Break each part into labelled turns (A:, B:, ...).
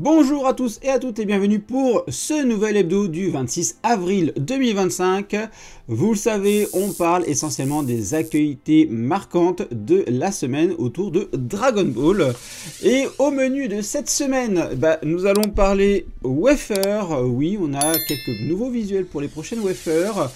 A: Bonjour à tous et à toutes et bienvenue pour ce nouvel hebdo du 26 avril 2025. Vous le savez, on parle essentiellement des actualités marquantes de la semaine autour de Dragon Ball. Et au menu de cette semaine, nous allons parler wafer. Oui, on a quelques nouveaux visuels pour les prochaines wafers.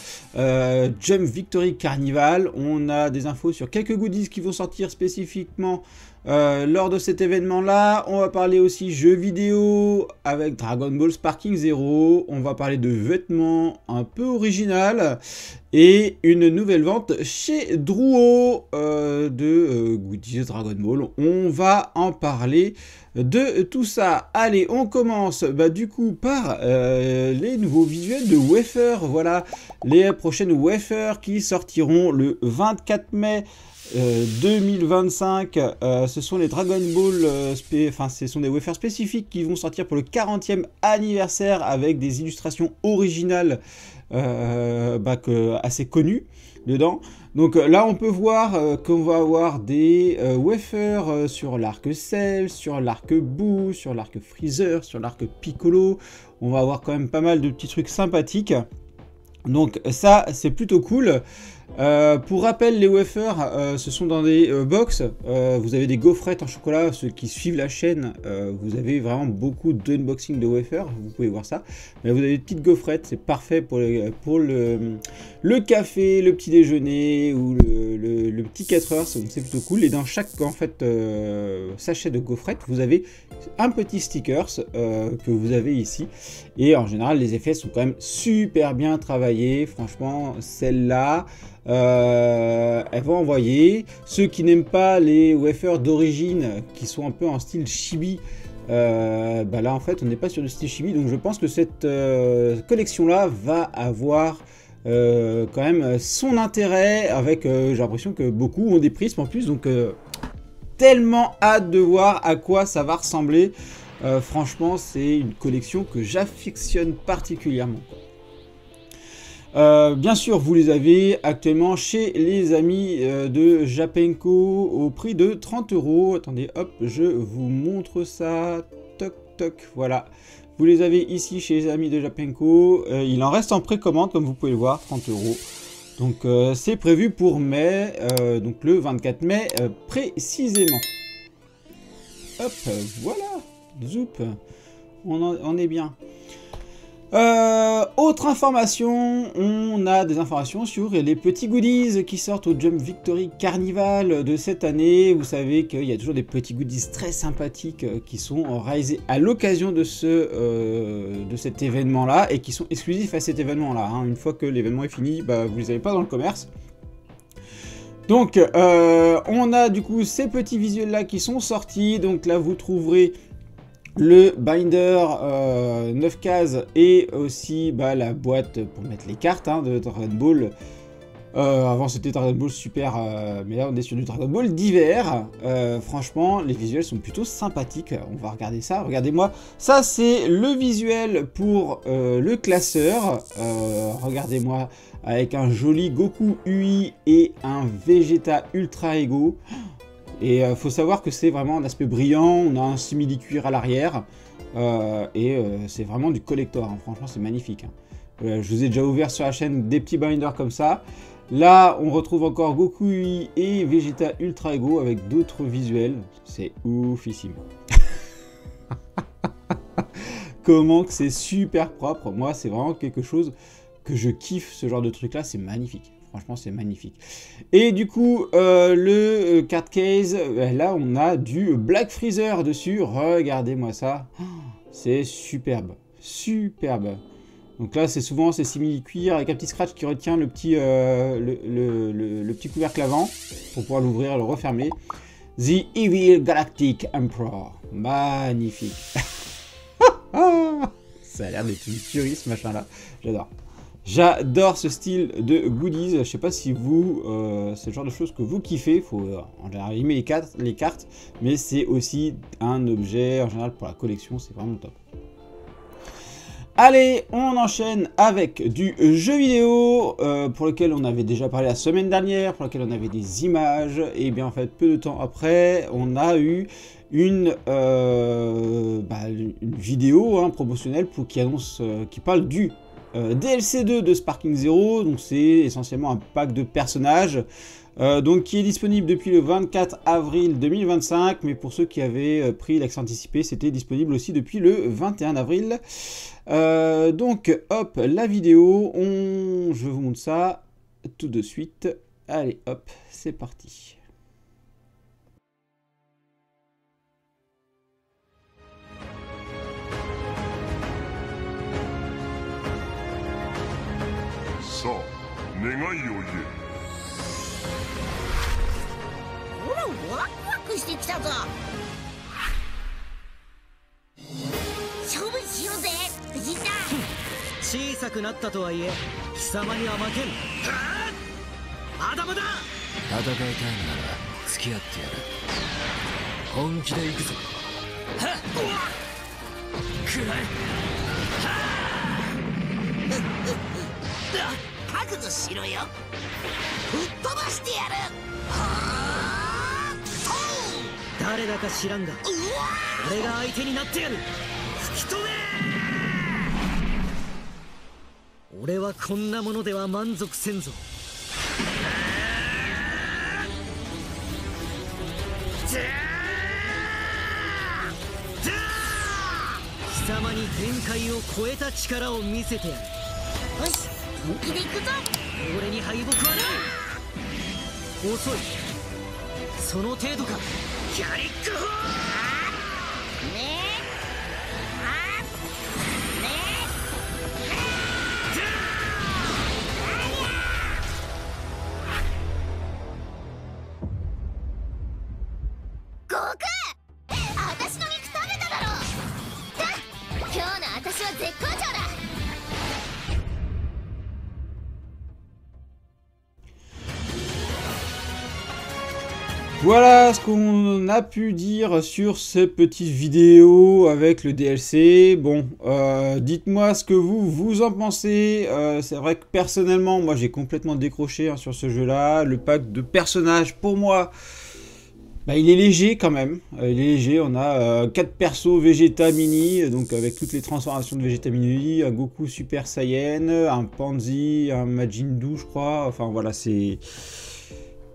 A: Jump Victory Carnival. On a des infos sur quelques goodies qui vont sortir spécifiquement lors de cet événement-là. On va parler aussi jeux vidéo avec Dragon Ball Sparking Zero. On va parler de vêtements un peu original et une nouvelle vente chez Drouot de goodies Dragon Ball. On va en parler de tout ça. Allez, on commence du coup par les nouveaux visuels de wafer. Voilà les prochaines wafers qui sortiront le 24 mai 2025, ce sont les Dragon Ball, ce sont des wafers spécifiques qui vont sortir pour le 40e anniversaire avec des illustrations originales assez connues dedans. Donc là on peut voir qu'on va avoir des wafers sur l'arc Cell, sur l'arc Boo, sur l'arc Freezer, sur l'arc Piccolo. On va avoir quand même pas mal de petits trucs sympathiques. Donc ça c'est plutôt cool. Pour rappel, les wafers, ce sont dans des box. Vous avez des gaufrettes en chocolat. Ceux qui suivent la chaîne, vous avez vraiment beaucoup d'unboxing de wafers. Vous pouvez voir ça. Mais vous avez des petites gaufrettes. C'est parfait pour le café, le petit déjeuner ou le petit 4 heures. C'est plutôt cool. Et dans chaque sachet de gaufrettes, vous avez un petit stickers que vous avez ici. Et en général, les effets sont quand même super bien travaillés. Franchement, celle-là, elle va envoyer. Ceux qui n'aiment pas les wafers d'origine, qui sont un peu en style chibi, là en fait on n'est pas sur le style chibi, donc je pense que cette collection là va avoir quand même son intérêt, avec j'ai l'impression que beaucoup ont des prismes en plus, donc tellement hâte de voir à quoi ça va ressembler. Franchement, c'est une collection que j'affectionne particulièrement. Bien sûr, vous les avez actuellement chez les amis de Japenko au prix de 30 €. Attendez, hop, je vous montre ça. Toc, toc, voilà. Vous les avez ici chez les amis de Japenko. Il en reste en précommande, comme vous pouvez le voir, 30 €. Donc, c'est prévu pour mai, donc le 24 mai précisément. Hop, voilà. Zoup. On est bien. Autre information, on a des informations sur les petits goodies qui sortent au Jump Victory Carnival de cette année. Vous savez qu'il y a toujours des petits goodies très sympathiques qui sont réalisés à l'occasion de cet événement-là et qui sont exclusifs à cet événement-là. Une fois que l'événement est fini, vous les avez pas dans le commerce. Donc, on a du coup ces petits visuels-là qui sont sortis. Donc là, vous trouverez le binder 9 cases et aussi la boîte pour mettre les cartes de Dragon Ball. Avant c'était Dragon Ball Super, mais là on est sur du Dragon Ball d'hiver. Franchement, les visuels sont plutôt sympathiques. On va regarder ça. Regardez-moi, ça c'est le visuel pour le classeur. Regardez-moi, avec un joli Goku UI et un Vegeta Ultra Ego. Et faut savoir que c'est vraiment un aspect brillant, on a un simili-cuir à l'arrière, c'est vraiment du collector, franchement c'est magnifique. Je vous ai déjà ouvert sur la chaîne des petits binders comme ça. Là on retrouve encore Goku UI et Vegeta Ultra Ego avec d'autres visuels, c'est oufissime. Comment que c'est super propre, moi c'est vraiment quelque chose que je kiffe, ce genre de truc là, c'est magnifique. Franchement, c'est magnifique. Et du coup, le card case, là, on a du Black Freezer dessus. Regardez-moi ça. C'est superbe. Superbe. Donc là, c'est souvent ces simili-cuir avec un petit scratch qui retient le petit, le petit couvercle avant pour pouvoir l'ouvrir et le refermer. The Evil Galactic Emperor. Magnifique. Ça a l'air d'être une tuerie, ce machin-là. J'adore. J'adore ce style de goodies. Je sais pas si vous, c'est le genre de choses que vous kiffez. Faut en général aimer les cartes, mais c'est aussi un objet en général pour la collection. C'est vraiment top. Allez, on enchaîne avec du jeu vidéo pour lequel on avait déjà parlé la semaine dernière, pour lequel on avait des images, et bien en fait peu de temps après, on a eu une vidéo promotionnelle qui parle du DLC 2 de Sparking Zero. Donc c'est essentiellement un pack de personnages qui est disponible depuis le 24 avril 2025, mais pour ceux qui avaient pris l'accès anticipé, c'était disponible aussi depuis le 21 avril. Donc hop, la vidéo, je vous montre ça tout de suite. Allez hop, c'est parti. Voilà ce qu'on a pu dire sur cette petite vidéo avec le DLC. Bon, dites-moi ce que vous en pensez. C'est vrai que personnellement, moi j'ai complètement décroché sur ce jeu-là. Le pack de personnages, pour moi, il est léger quand même. Il est léger, on a 4 persos Vegeta Mini, donc avec toutes les transformations de Vegeta Mini, un Goku Super Saiyan, un Panzi, un Majin Buu, je crois. Enfin voilà, c'est...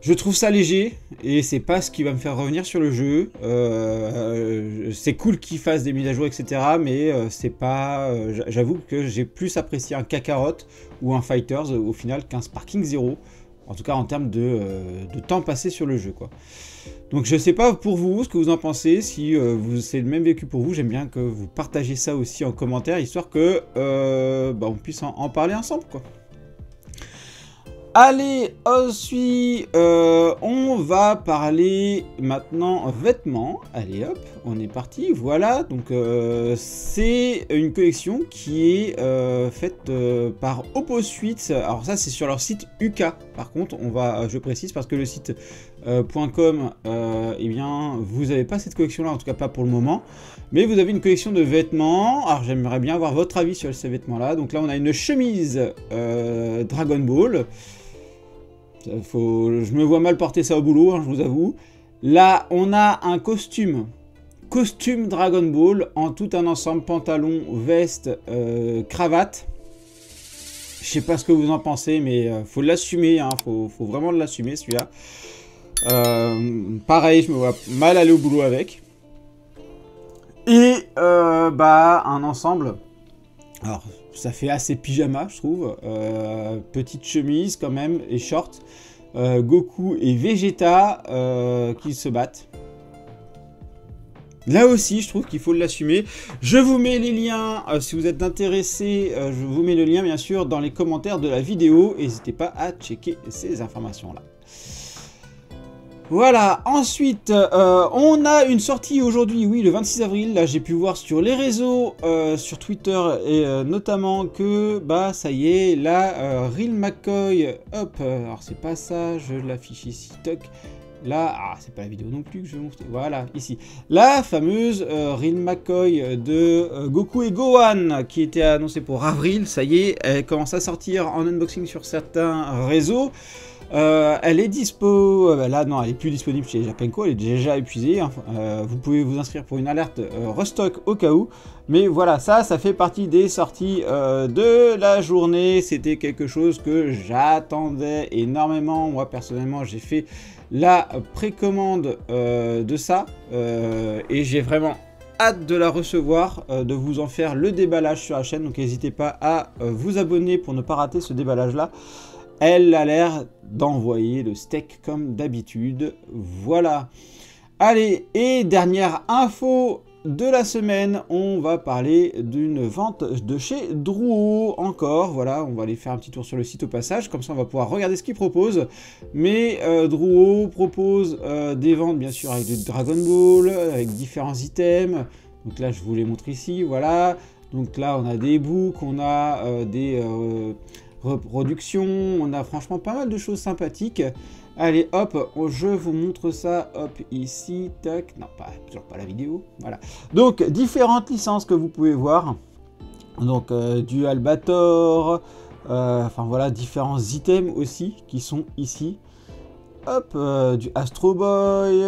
A: Je trouve ça léger, et c'est pas ce qui va me faire revenir sur le jeu. C'est cool qu'ils fassent des mises à jour, etc. Mais c'est pas... J'avoue que j'ai plus apprécié un Kakarot ou un Fighters au final qu'un Sparking Zero. En tout cas en termes de temps passé sur le jeu, quoi. Donc je sais pas pour vous ce que vous en pensez, si c'est le même vécu pour vous. J'aime bien que vous partagiez ça aussi en commentaire, histoire que on puisse en parler ensemble, quoi. Allez, ensuite, on va parler maintenant vêtements. Allez hop, on est parti. Voilà, donc c'est une collection qui est faite par Opposuite. Alors ça, c'est sur leur site UK. Par contre, je précise parce que le site .com, eh bien, vous n'avez pas cette collection-là, en tout cas pas pour le moment. Mais vous avez une collection de vêtements. Alors j'aimerais bien avoir votre avis sur ces vêtements-là. Donc là, on a une chemise Dragon Ball. Je me vois mal porter ça au boulot, je vous avoue. Là, on a un costume Dragon Ball en tout un ensemble, pantalon, veste, cravate. Je sais pas ce que vous en pensez, mais faut l'assumer, faut vraiment l'assumer celui-là. Pareil, je me vois mal aller au boulot avec. Et un ensemble. Alors, ça fait assez pyjama, je trouve. Petite chemise quand même et short. Goku et Vegeta qui se battent. Là aussi, je trouve qu'il faut l'assumer. Je vous mets les liens, si vous êtes intéressés, je vous mets le lien bien sûr dans les commentaires de la vidéo. N'hésitez pas à checker ces informations-là. Voilà, ensuite, on a une sortie aujourd'hui, oui, le 26 avril. Là, j'ai pu voir sur les réseaux, sur Twitter, et notamment que, ça y est, là, Real McCoy, hop, alors c'est pas ça, je l'affiche ici, toc. là, ah, c'est pas la vidéo non plus que je vais montrer, voilà, ici. La fameuse Rin McCoy de Goku et Gohan, qui était annoncée pour avril, ça y est, elle commence à sortir en unboxing sur certains réseaux. Elle est dispo, là non, elle est plus disponible chez Japanco, elle est déjà épuisée, hein. Vous pouvez vous inscrire pour une alerte restock au cas où, mais voilà, ça fait partie des sorties de la journée. C'était quelque chose que j'attendais énormément. Moi personnellement, j'ai fait la précommande de ça, et j'ai vraiment hâte de la recevoir, de vous en faire le déballage sur la chaîne, donc n'hésitez pas à vous abonner pour ne pas rater ce déballage là. Elle a l'air d'envoyer le steak comme d'habitude. Voilà. Allez, et dernière info de la semaine, on va parler d'une vente de chez Drouot encore. Voilà, on va aller faire un petit tour sur le site au passage, comme ça on va pouvoir regarder ce qu'ils proposent. Mais Drouot propose des ventes bien sûr avec du Dragon Ball, avec différents items. Donc là je vous les montre ici, voilà. Donc là on a des books, on a des reproduction, on a franchement pas mal de choses sympathiques. Allez hop, je vous montre ça, hop ici, tac, non pas, toujours pas la vidéo, voilà. Donc différentes licences que vous pouvez voir, donc du Albator, enfin voilà, différents items aussi qui sont ici, hop, du Astro Boy,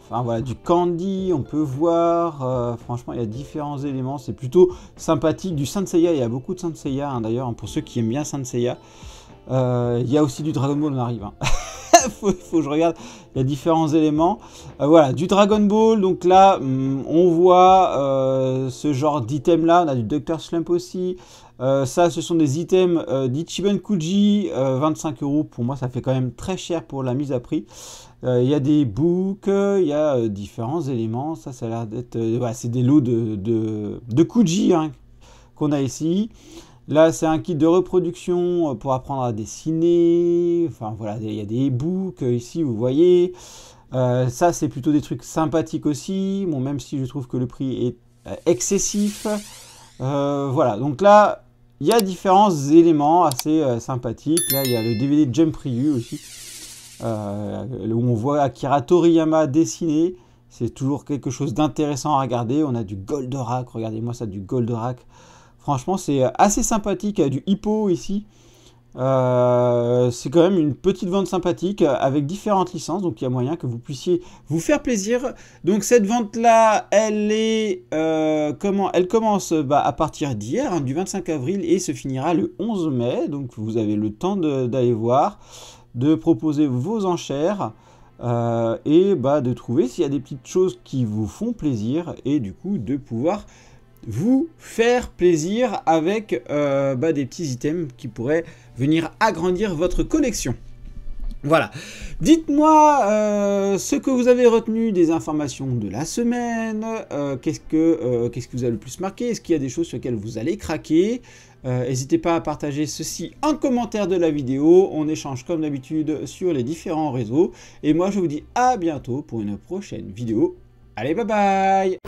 A: enfin voilà, du Candy, on peut voir, franchement il y a différents éléments, c'est plutôt sympathique. Du Saint Seiya, il y a beaucoup de Saint Seiya hein, d'ailleurs, pour ceux qui aiment bien Saint Seiya. Il y a aussi du Dragon Ball, on arrive. Hein. faut que je regarde, il y a différents éléments. Voilà, du Dragon Ball, donc là, on voit ce genre d'item là, on a du Dr Slump aussi. Ça, ce sont des items d'Ichiban Kuji, 25 €. Pour moi, ça fait quand même très cher pour la mise à prix. Il y a des books, il y a différents éléments. Ça a l'air d'être... voilà, c'est des lots de Kuji hein, qu'on a ici. Là, c'est un kit de reproduction pour apprendre à dessiner. Enfin, voilà, il y a des books ici, vous voyez. Ça, c'est plutôt des trucs sympathiques aussi. Bon, même si je trouve que le prix est excessif. Voilà, donc là, il y a différents éléments assez sympathiques. Là, il y a le DVD Jump Ryu aussi. Où on voit Akira Toriyama dessiner. C'est toujours quelque chose d'intéressant à regarder. On a du Goldorak. Regardez-moi ça, du Goldorak. Franchement, c'est assez sympathique. Il y a du Hippo ici. C'est quand même une petite vente sympathique avec différentes licences. Donc, il y a moyen que vous puissiez vous faire plaisir. Donc, cette vente-là, elle est... elle commence à partir d'hier, hein, du 25 avril, et se finira le 11 mai. Donc, vous avez le temps d'aller voir, de proposer vos enchères. Et de trouver s'il y a des petites choses qui vous font plaisir. Et du coup, de pouvoir... vous faire plaisir avec des petits items qui pourraient venir agrandir votre collection. Voilà. Dites-moi ce que vous avez retenu des informations de la semaine. Qu'est-ce que vous a le plus marqué? Est-ce qu'il y a des choses sur lesquelles vous allez craquer? N'hésitez pas à partager ceci en commentaire de la vidéo. On échange comme d'habitude sur les différents réseaux. Et moi, je vous dis à bientôt pour une prochaine vidéo. Allez, bye bye!